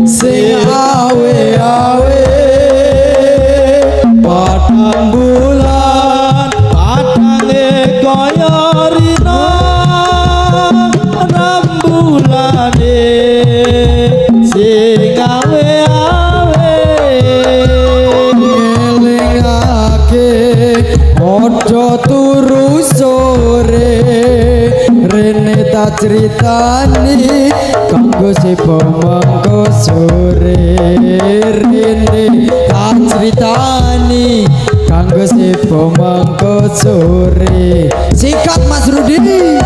sing awe-awe padang bulan padange kaya rina rembulane sing awe-awe ngelingake ojo turu sore rene tak critani kanggo sapa mangko sore rene tak critani kanggo sapa mangko sore sikat Mas Rudi.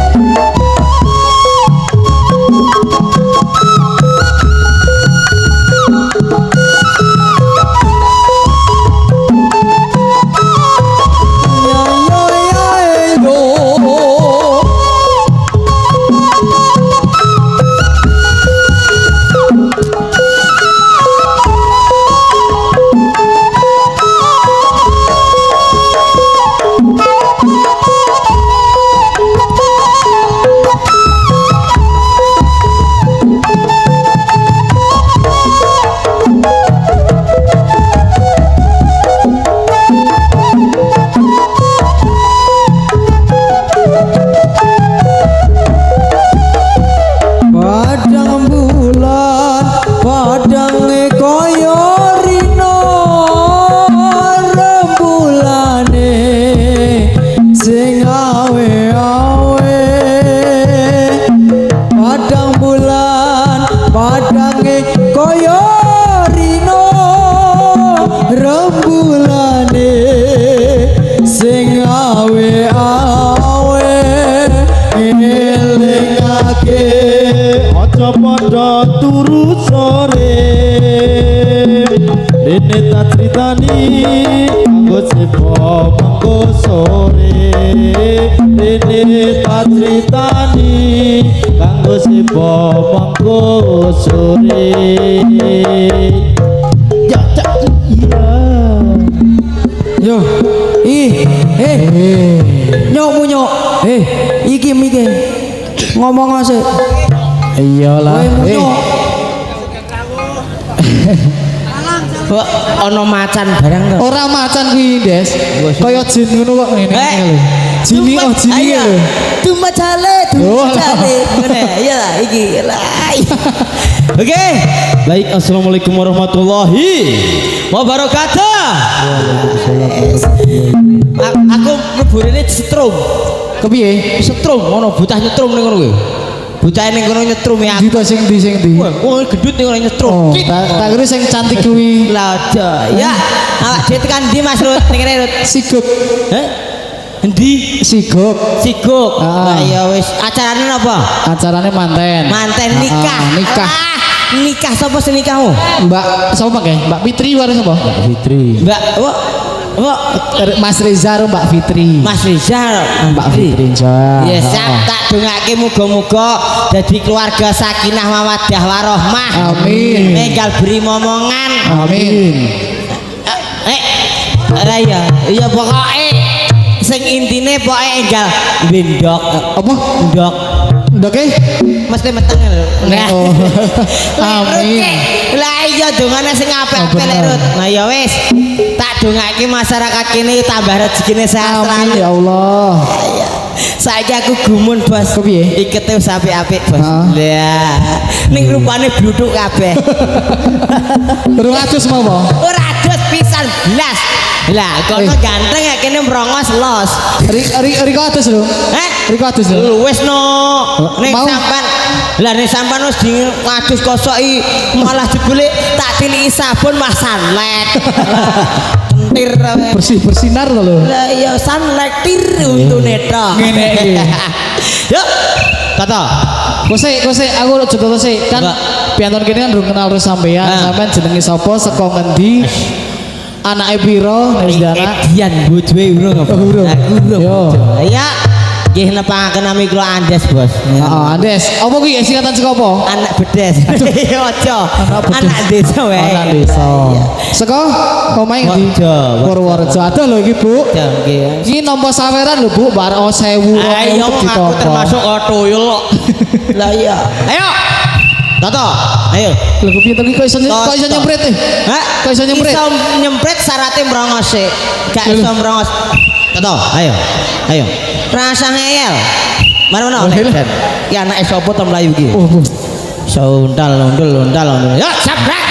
Pada turu sore rene tak critani kanggo sapa mangko sore rene tak critani kanggo sapa mangko sore ya iya yo nyok munyok iki ngomong asik. Iyalah. Kok ana macan barang to? Ora macan kuwi, Des. Kaya jin ngono kok ngene lho. Jini jini lho. Dumajale. Ngene, iya iki. Oke. Baik, assalamualaikum warahmatullahi wabarakatuh. Aku mlebu rene setrum. Kepiye? Setrum ngono bocah nyetrum ning ngono kuwi. Bocah ning kono nyetrum ya. Ndi to sing ndi? Wah, gedut ning kono nyetrum. Tak kira sing cantik kuwi. Lah aja. Ya, awak dhewe tekan ndi Mas Rut? Ning kene Rut. Siguk. Heh? Endi? Siguk. Lah ya wis, acarane napa? Acarane manten. Manten nikah. Nikah. Nikah sapa sing nikahmu? Mbak sapa ke? Mbak Fitri wae sapa? Mbak Fitri. Mbak Mas Reza karo Mbak Fitri. Mas Reza, Mbak Fitri. Ya tak dongake muga-muga dadi keluarga sakinah mawaddah warahmah. Amin. Enggal beri momongan. Amin. Iya pokoke sing intine pokoke enggal bendok. Apa? Ndok. Ndoke? Mesti meteng lho. Oh. Amin. Lah iya dongane sing apik-apik lek Rut. Nah ya wis. Tak dongake masyarakat kene tambah rezekine sehat Amin ya Allah. Saiki aku gumun Bos. Kepiye? Ikete wis apik-apik Bos. Lah ning rupane bluduk kabeh. Durung adus apa? Ora adus pisan blas. Lah kono ganteng ya kene mrongos los. Riko adus lho. Riko adus lho. Wis no. Ning sampean lah nek sampean wis di adus kosoki malah jebule tak tiliki sabun mah sanlet. Kentir bersinar to lho. Lah ya sanlet tir untune tok. Ngene iki. Yuk. Kata. Kose aku jodoh sih kan pianton kene kan durung kenal terus sampean. Sampean jenenge sapa saka ngendi? Anake piro wis anak? Edian bojoe urung apa? Urung. Yo. Ya. Nggih nepangaken nami kula Andes, Bos. Heeh, Andes. Apa kuwi singkatan saka apa? Anak bedes. Aja. Anak desa wae. Anak desa. Saka omahe ndi? Purworejo. Aduh lho iki, Bu. Nggih. Iki nampa saweran lho, Bu, bar 1000. Ayo aku termasuk tuyul kok. Lah iya. Ayo. Toto, ayo. Lho piye to ki kok iso nyempret e? Hah? Kok iso nyempret? Iso nyempret syaratnya merongos sih. Gak Lho. iso merongos. Toto, ayo. Ayo. Rasa ngeyel. Mana Oke oleh lah. Dan. Ya anak sopo to mlayu iki. Oh, So undal. Yo, sabrak.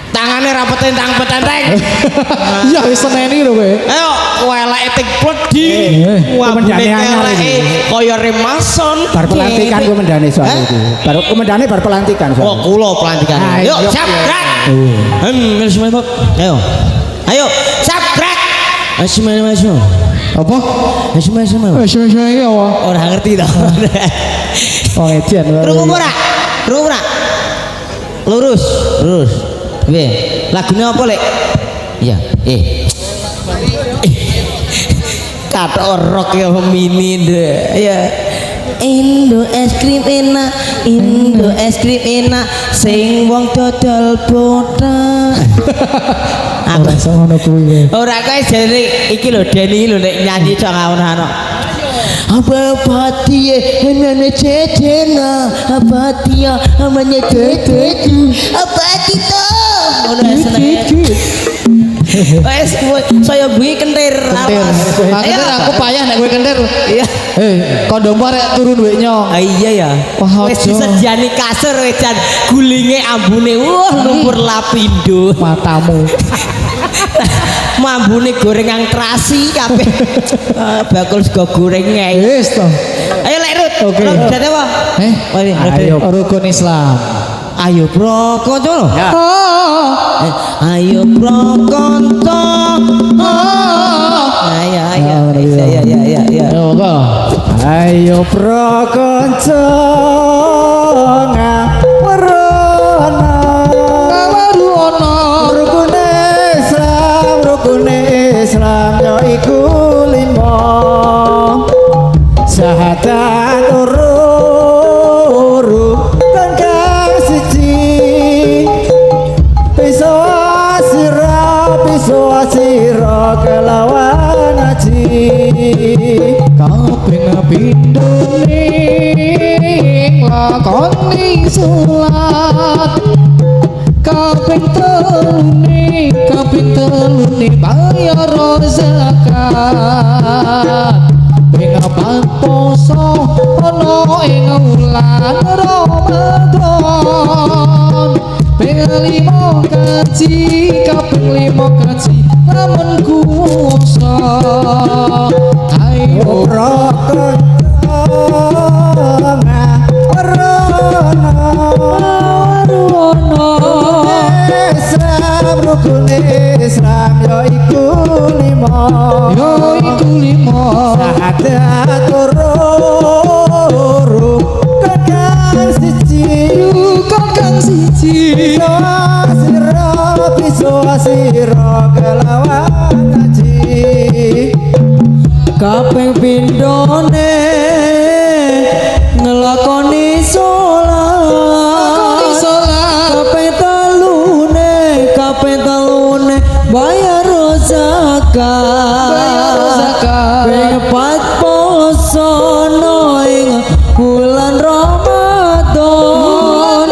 Tangannya rapetin tang petenteng. iya wis seneni lho kowe. Ayo, weleke ting pledi. Wah, Komandane anyar weleke iki. kaya remason. Bar pelantikan komandane soal Hah? itu. Baru komandane bar pelantikan soal. Oh, kula pelantikan. Ayo, Yuk, sabrak. Bismillah. Ayo, sabrak. Bismillah. Apa? Bismillah. Wis iki apa? Ora ngerti to. Oh, edian. Krungu ora? Krungu ora? Lurus. Piye? Lagune apa, Lek? Iya, Kata rock ya mini deh. Ya. Indo es krim enak, sing wong dodol botak. Ora iso ngono kuwi. Ora kae jare iki lho Deni lho nek nyanyi cok ngono. Apa dia nene cecena, apa dia namanya cetetu, apa itu? Ngono seneng. Wes saya bunyi kentir. Kentir. Akhirnya aku payah nek kowe kentir. Iya. Kondom arek turun wek nyong. Ah iya ya. Wah, Wes aja. disediani kasur wes jan gulinge ambune lumpur lapindo. Matamu. Mambune gorengan terasi kabeh. Bakul sego goreng ngei. Wis to. Ayo lek Rut. Oke. Dadi apa? Ayo rukun Islam. Ayo bro, kanca lho. Ya. Ayo bro kanca. Ayo. Ayo kok. Ayo pro kanca ngawerana. Kawaru ono. Rukune Islam ya iku 5. Syahadat rukun kang siji. Piso asira kelawan aji. Kaping pindho ning lakoni salat. Kaping telune bayar zakat. Ping papat poso ana ing wulan Ramadan. Ping 5 kaji, kaping 5 kaji lamun kuwasa. Ayo Rokok Islam rukun Islam ya iku 5. yo iku 5. Syahadat rukun kang siji. Rukun kang siji. Piso asira kelawan aji. Kaping pindhone nglakoni salat. Kaping telune bayar zakat. Ping 4 poso ing bulan Ramadan.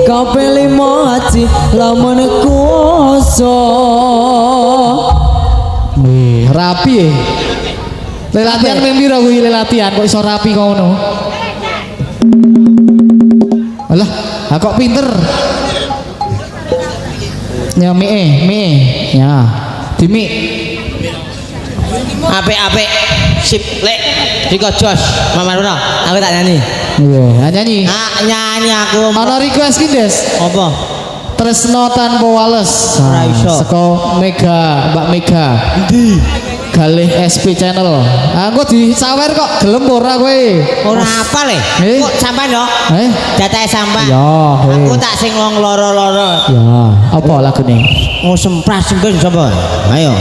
Kaping 5 haji lamun kuwasa. Rapi ya. Latihan ping pira kuwi latihan kok iso rapi kok ngono. Alah, kok pinter. Ya mie. Ya. Dimi. Apik sip lek Riko Jos Mama Runo aku tak nyanyi. Iya, nyanyi. Nyanyi aku. Ana request ki, Des. Apa? Tresno tanpa wales. Ora iso. Saka Mbak Mega. Endi? Galih SP channel. Engko disawer kok gelem ora kowe? Ora apa le? Kok sampean yo? Jatahe sampean. Ya, Aku tak sing wong loro-loro. Ya, apa lagune? Oh sempras sapa? Ayo.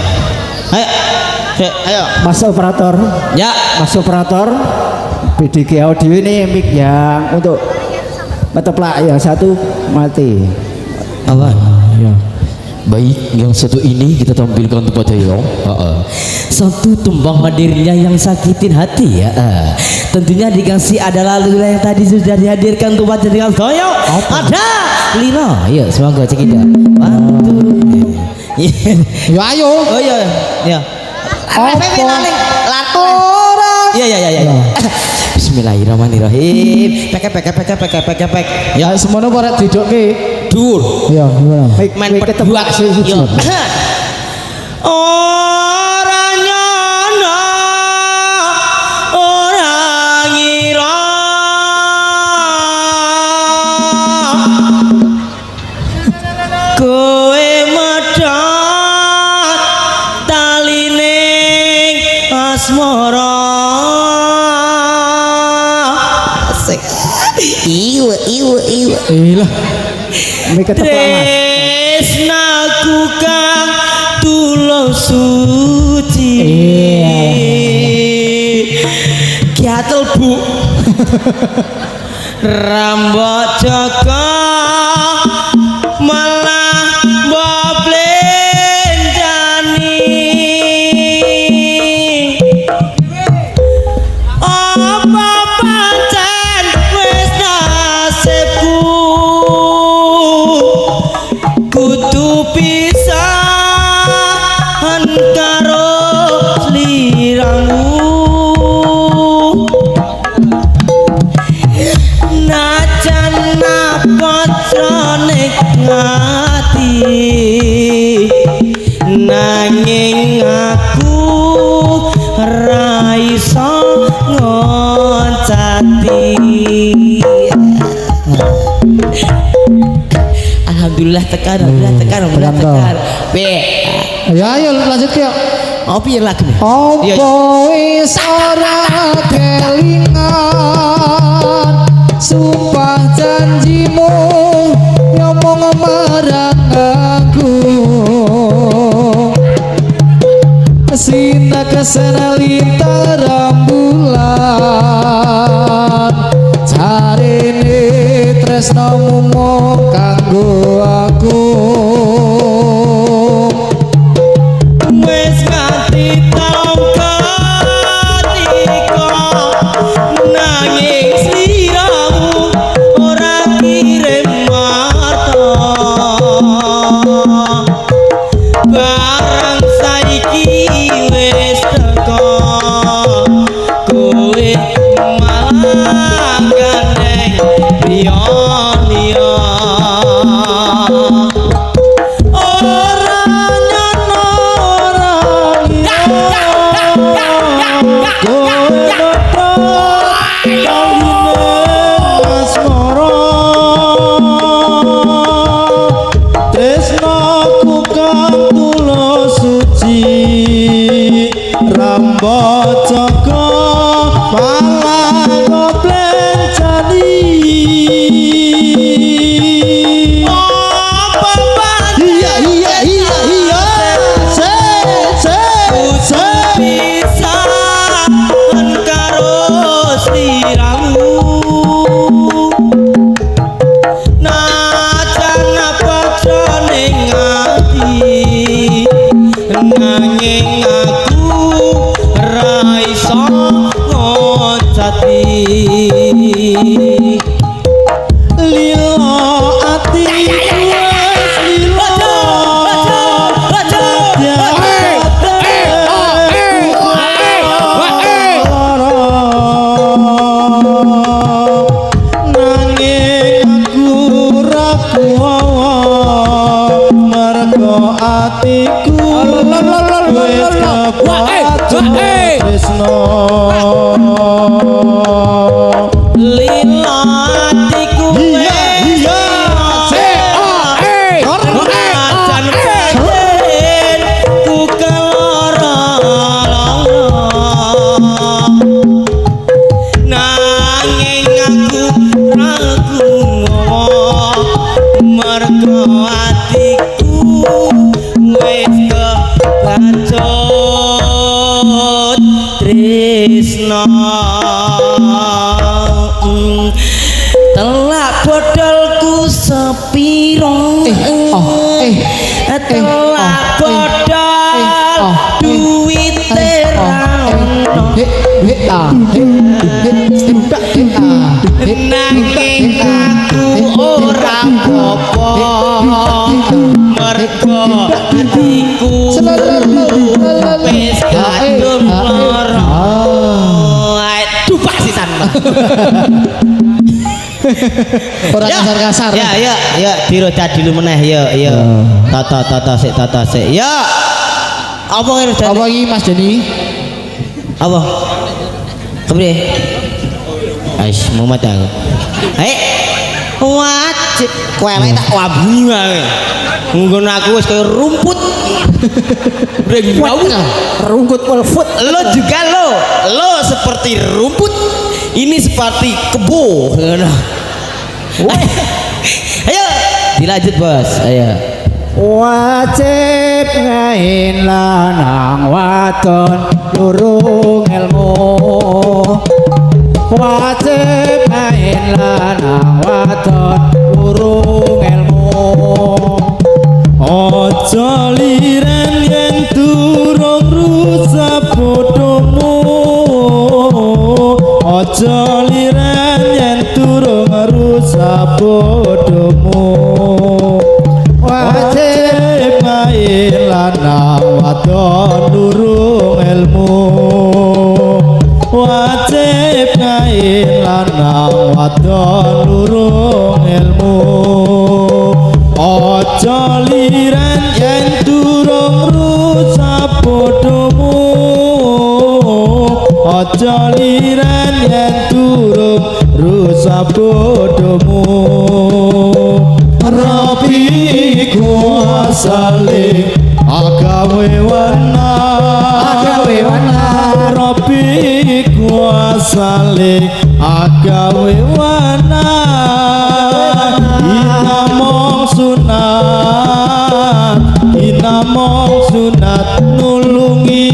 Ayo. Mas operator. Ya. Mas operator. BDG audio ini mic yang untuk ngeteplak yang satu mati. Apa? Ya. Baik, yang satu ini kita tampilkan kepada yang satu tumbang hadirnya yang sakitin hati ya. Tentunya dikasih adalah Lila yang tadi sudah dihadirkan untuk baca dengan Toyo. Ada Lila, ya semoga cek kita. Bantu. Ya ayo. Oh iya, ya. Orang. Ya. Bismillahirrahmanirrahim. Pek. Ya semono para didokke. Dur. Iya, gimana? Main berdua sih. Orang nyono, orang ngira. Kowe medhot talining asmara. Asik. Iwa. Lah. Mereka tetap aman. Tresnaku kang tulus suci. Gatel Bu. Rambut Joko malah mboblenjani. Apa pancen wis nasibku kudu pisahan karo sliramu. Najan napa jroning ngati nanging aku ra iso ngoncati. Alhamdulillah tekan. Ya ayo lanjut ya. Oh piye lagune? Apa wis ora kelingan sumpah janjimu ngomong marang aku. Sinta kesana lintang rembulan jarene tresnamu mung kanggo aku. Wis nganti tongkatika nanging sliramu ora kirim marta. Barang saiki wis teko kowe malah gandeng liya-liya. Rambut Joko malah ngoblenjani. Apa Iya. pisahan karo sliramu. Najan apa jroning ati nanging aku ra iso ngoncati. Lilo atiku wis lilo. Nanging aku ra kuwawa mergo atiku wis kepacut tresno. Lila atiku najan pancen ku keloro nanging aku ragu mergo atiku wis kepacut tresno. telak bodolku sepiro telak bodol duwite ra ono nanging aku ora apa mergo atiku wis kadung lara dupak sisan Ora kasar-kasar. Ya diroda dulu meneh ya. Tata sik. Ya. Apa ngene Dani? Apa iki Mas Dani? Apa? Kepriye? Ais mumet aku. Wajib kowe elek tak wabungi wae. Nggon aku wis kaya rumput. Breng Rungkut wolfut. Lo juga lo seperti rumput. Ini seperti kebo. Ayo dilanjut bos. Ayo. Wajib ngain lanang wadon durung ilmu. Wajib ngain lanang wadon durung ilmu. Ojo liren yen durung rusak bodohmu. Ojo liren yen durung rusak bodohmu. Wajib main lanang wadon durung ilmu. Wajib main lanang wadon durung ilmu. Ojo liren yen durung rusak bodohmu. Ojo liren yen durung rusak bodohmu. Rapiku asale agawe wana. Rapiku asale agawe wana. Inamong sunat nulungi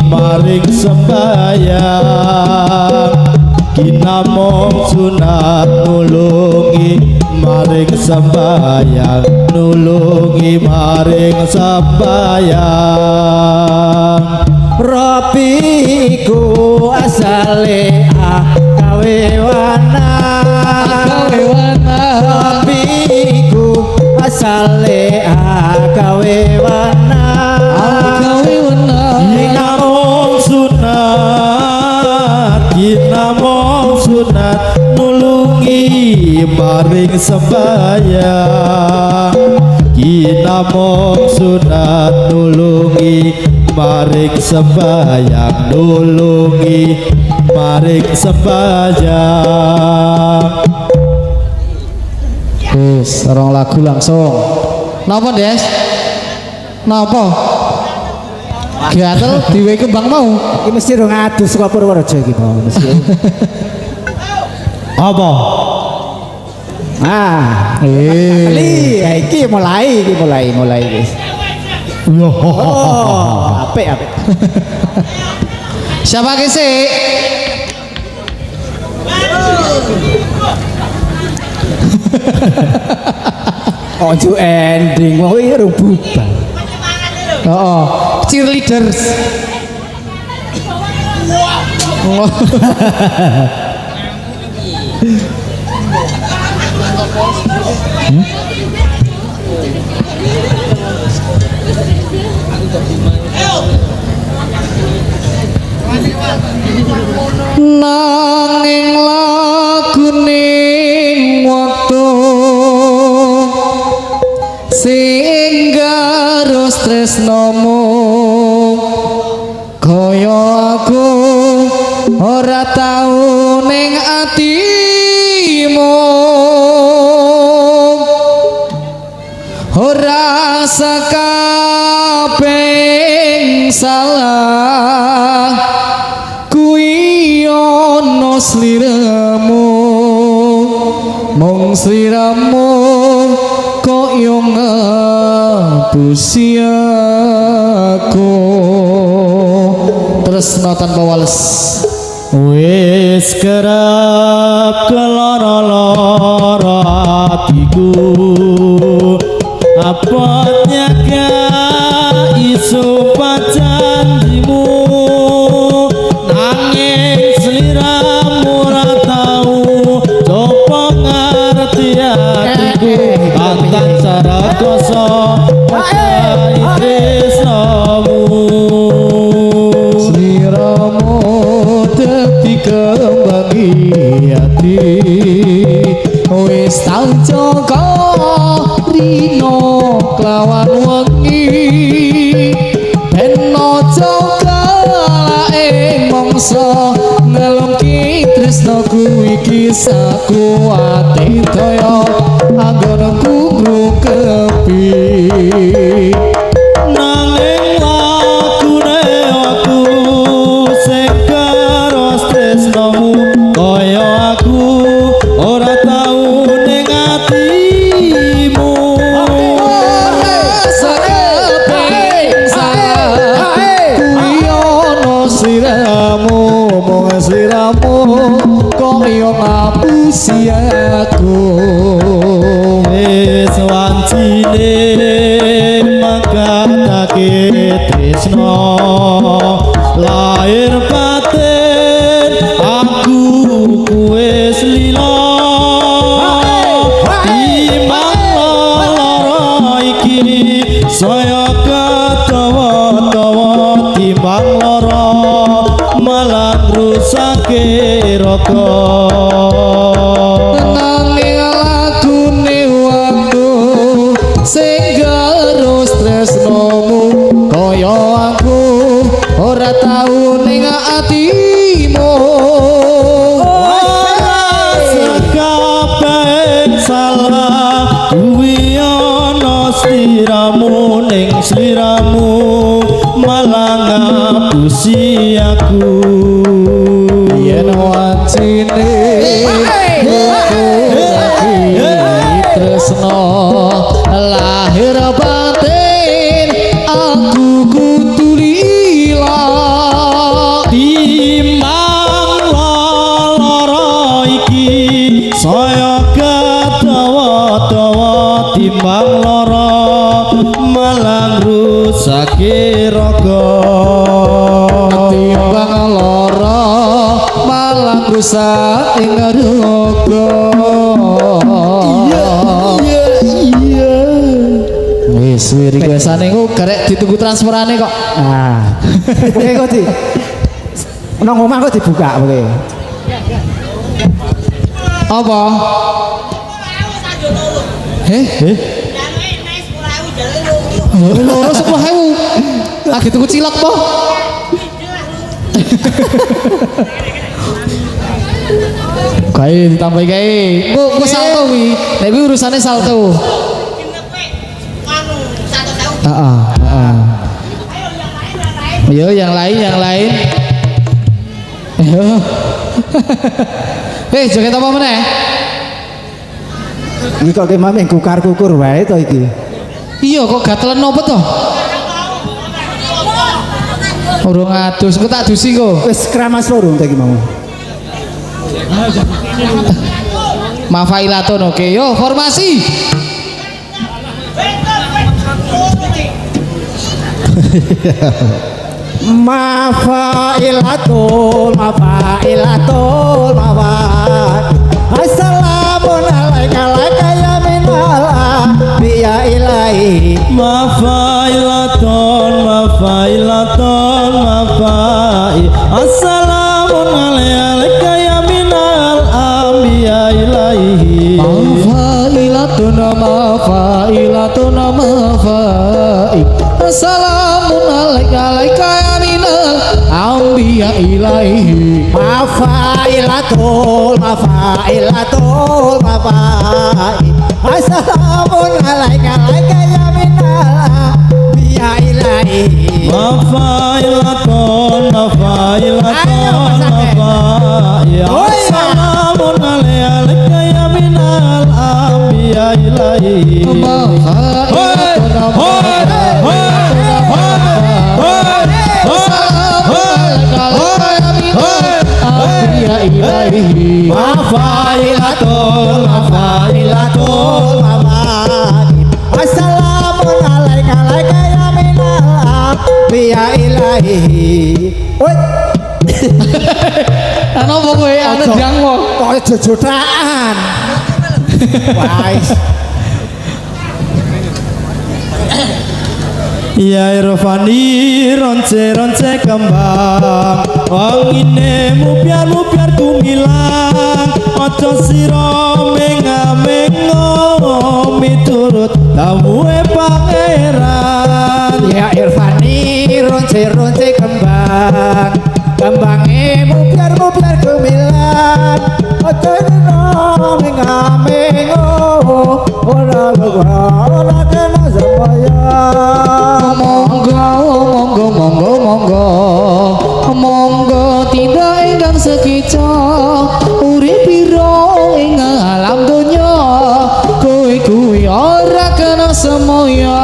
maring sembayang. Kinamong sunat nulungi maring sembayang. Nulungi maring sembayang. Rapiku asale agawe wana. Rapiku asale agawe wana. Kinamong sunat nulungi maring sembayang. Kinamong sunat nulungi maring sembayang. Nulungi maring sembayang. Wis, rong lagu langsung. Napa, Des? Napa? Gatel diwe kembang mau. Iki mesti rong adus saka Purworejo iki mau mesti. Apa? Iki mulai wis. Apik. Siapa ke sih? Ojo ending wong iki rubutan. Cheerleaders. Nanging laguning waktu sing garus tresnomu kaya aku ora tau ning atimu. Ora sakabeh salah kuwi ana sliramu. Mung sliramu kok yo ngapusi aku. Tresno tanpa wales. wis kerep keloro-loro atiku apatnya gak iso pajanjimu nanging sliramu ora tau coba ngerti atiku antan cara koso tresnamu sliramu dadi kembangi ati wis tau jaga rino klawan wengi ben aja kalae mangsa ngelungki tresnaku iki sakuwate daya anggonku ngrukepi nanging lakune aku sing karo tresnamu kaya aku ora tau ning atimu sliramu kaya ngapusi aku wis wancine mangkatake tresno lahir batin aku wis lila timbang lara iki saya katawa-tawa timbang lara malah rusake raga nanging lagune waktu sing garus tresnomu kaya aku ora tau ning atimu sakabeh salah kuwi ana sliramu ning sliramu malah ngapusi aku yen wancine tresno lahir batin aku kudu lila timbang lara iki saya katawa-tawa timbang lara malah rusake raga timbang lara malah rusak ing raga wis requestane ku garek ditunggu transferane kok Ah. Oke kok di. Nang omah kok dibuka oke. apa loro 10.000 lagi tuku cilok po kae ditambah kae ku salto wi nek kuwi urusane salto heeh yo yang lain joget apa meneh Iki kok kemah ming kukar-kukur wae to iki. iya kok gatelan nopo to urung adus ku tak dusi kok Wis kramas loro ta iki mau. Mafailatun oke yo formasi Mafailatul mafailatul mafat. Assalamun alaika ya minal biya ilahi. mafailaton mafai assalamun alaika ya minal anbiya ilaihi Mafailatun mafai Assalamun alaika ya minal anbiya ilaihi Mafailatul mafailatul mafai. Assalamun alaika ya minal biya ilahi. mafailaton mafai assalamun alaika ya minal anbiya ilaihi Mafailatun Assalamualaikum ya minal biya ilahi. Oi. Ana apa kowe ana jang kok. Kok jojotaan. Wais. Ya Irfani ronce kembang wangine mupiar kumilang ojo sira menga-mengo miturut dawuhe pangeran. Ya Irfani ronce kembang kembange mupiar kumilang ojo menga-mengo ora kena semaya. Monggo tindak ingkang sekica urip pira ing alam donya kowe kuwi ora kena semoyo.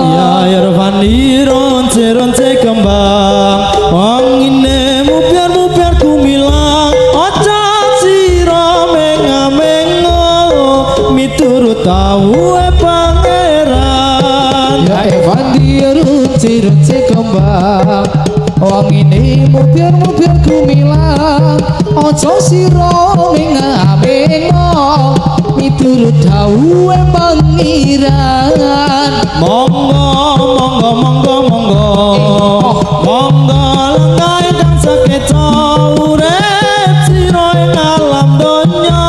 Ya Irfani ronce kembang wangine mupiar kumilang ojo sira menga-mengo miturut dawuhe pangeran. Ya Evandi runci kembang wangine mupiar kumilang aja sira menga-mengo miturut dawuhe pangeran. Monggo lengahe kang sekeca urip sira ing alam donya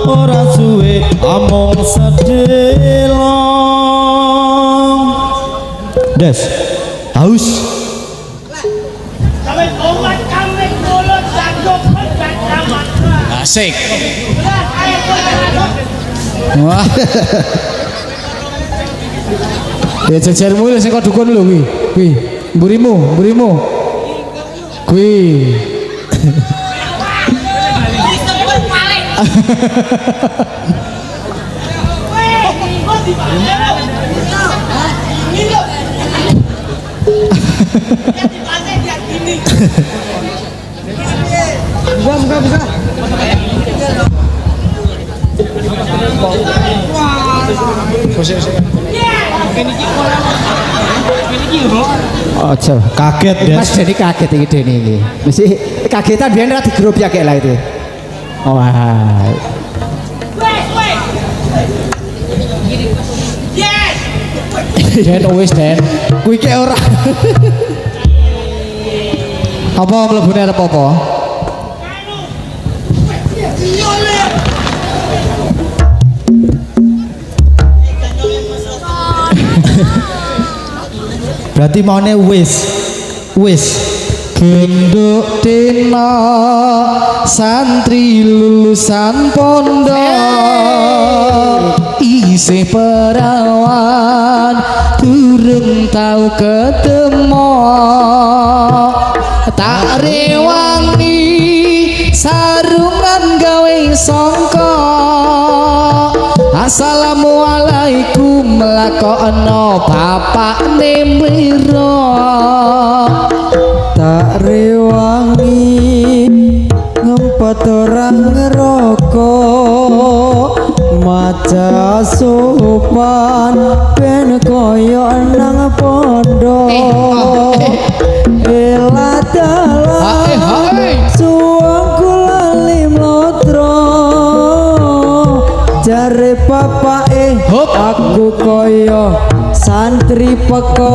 ora suwe amung sedelong. Des haus Asik. Wah. Ya jajarmu sing kok dukun lho kuwi. Kuwi mburimu. Kuwi. Buka. Ojo kaget Des. Mas jadi kaget iki dene iki. Mesti kagetan biyen ra digrobyake lah itu. Wah. Den wis Den. Kuwi ki ora. Apa mlebune arep apa? Berarti maune wis Genduk dina santri lulusan pondok isih perawan durung tau ketemu tak rewangi sarungan gawe sangka assalamualaikum lakokno bapak nemiro Tak rewangi ngempet orang ngerokok maca sopan ben koyo nang pondok ela dalan suwang kula limotro jare bapake aku koyo santri peko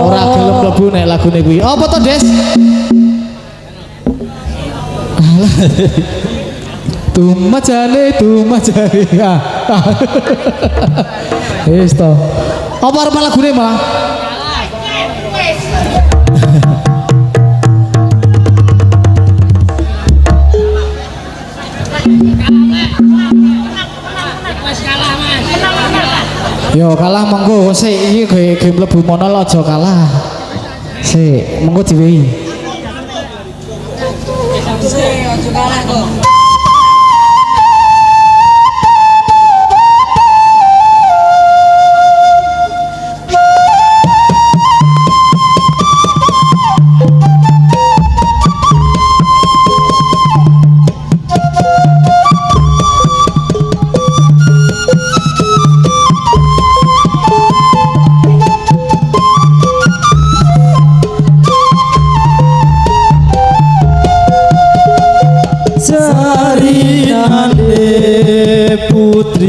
ora gelem mlebu nek lagune kuwi. Apa to, Des? Tumajane. Ah. Wis to. Apa arep lagune malah? Yo kalah monggo sik iki ge mlebu mono aja kalah. Sik, monggo diwehi.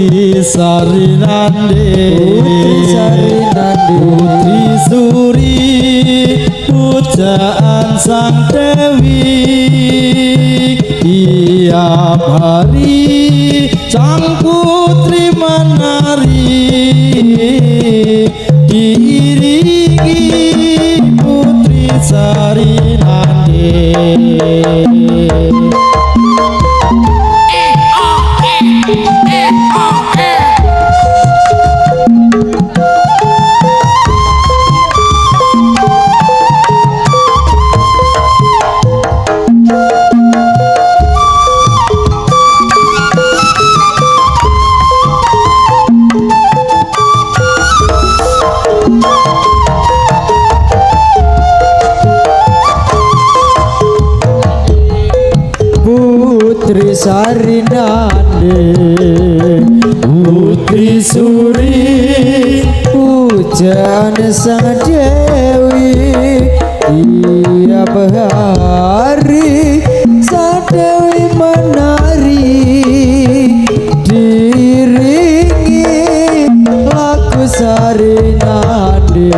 Putri Sarinande Putri Suri pujaan sang Dewi tiap hari sang putri menari diiringi Putri Sarinande. Putri Sarinande Putri Suri pujaan sang Dewi tiap hari sang Dewi menari diiringi lagu Sarinande.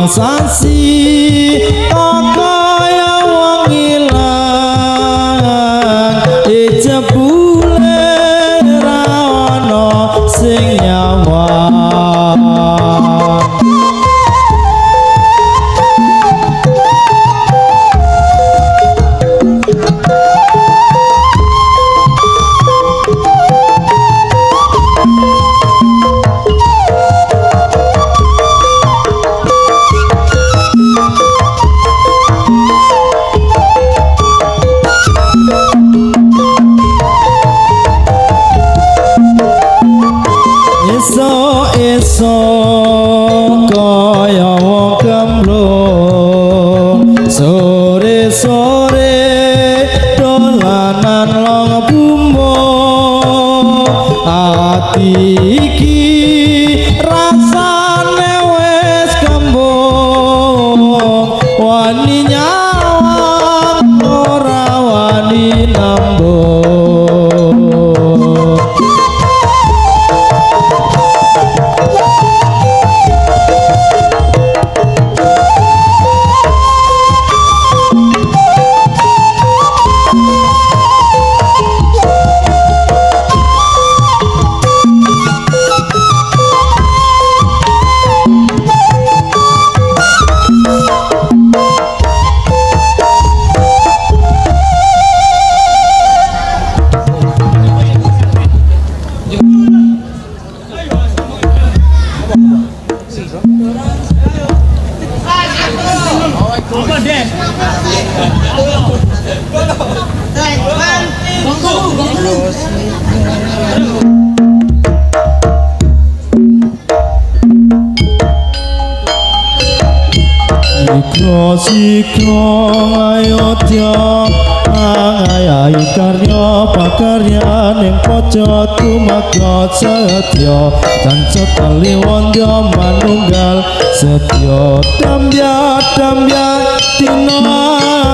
Sasi kaya wong ilang jebule ra ono sing nyawang. Esok kaya wong gemblung sore-sore dolanan long bumbung ati iki rasane wis kembung wani nyawang ora wani nambung. Sikro ngayodya angayai karya pakarya ning poco tumagot setya jancet kaliwondya manunggal setya dambya dina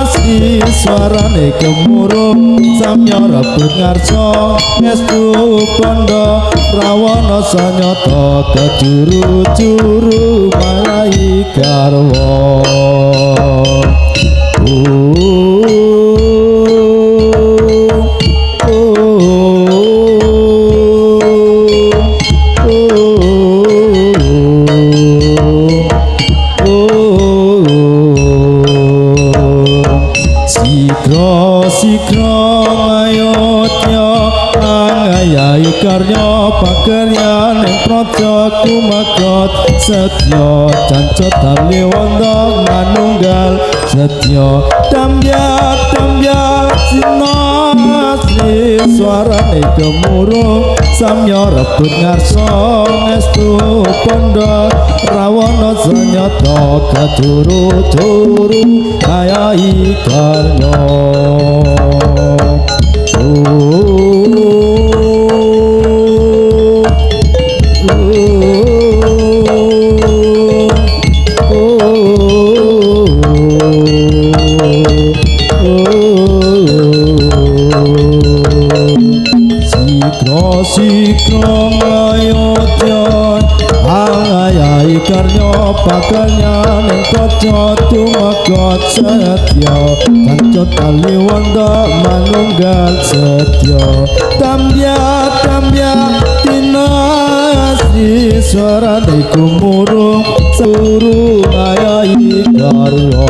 asli swarane gemuruh samya rebut ngarsa ngestu kandha rawana sanyata kejuru-juru malai garwa. Sikro ngayodya angayai karya pakarya ning praja tumakot setya janca taliwondo manunggal setya damya sinasri suarane gemuruh samya rebut ngarsa ngestu pondha rawana sanyata katuru-turu kaya ikarnya Sikro ngayotya angayai karya pakarnya ning kaca tumakot setya kanca taliwondo manunggal setya tambya tinasi swarane gumuruh suru ngayai karya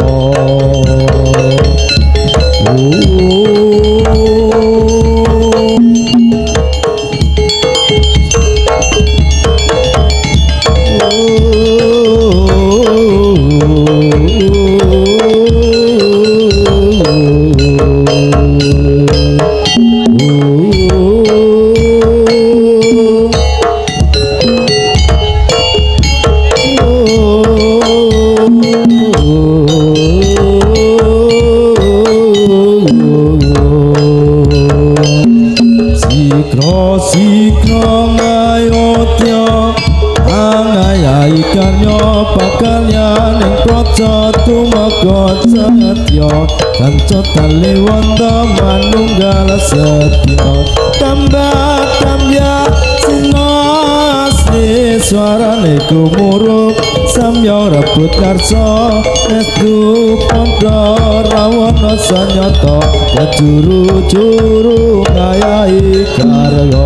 Sikro ngayotya angayai karya pakarya ning kaca tumakot setya kanca taliwondo manunggal setya tambya sinasri swarane gumuruh samya rebut karsa estu pondha rawana sanyata juru-juru ngayai karya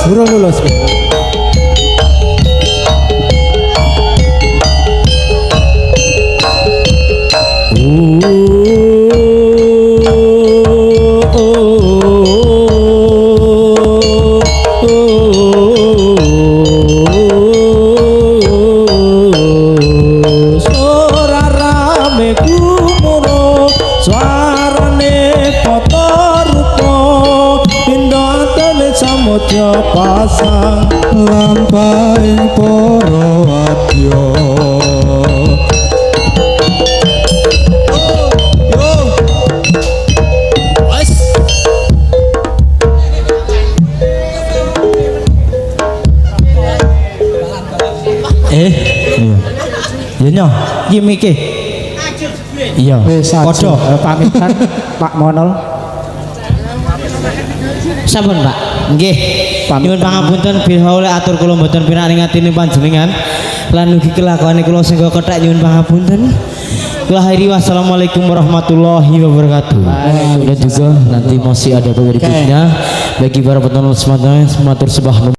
Burung lulus. Pasang lampaing para adya iya nyoh iki mikir iya padha pamitan Pak Monol. Sampun Pak. Nggih. Nyuwun pangapunten bilih oleh atur kula mboten pinaring atine panjenengan lan ugi kelakuane kula sing kethek nyuwun pangapunten. Lahiri wassalamualaikum warahmatullahi wabarakatuh. Dan juga nanti masih ada berikutnya bagi para penonton semuanya matur sembah.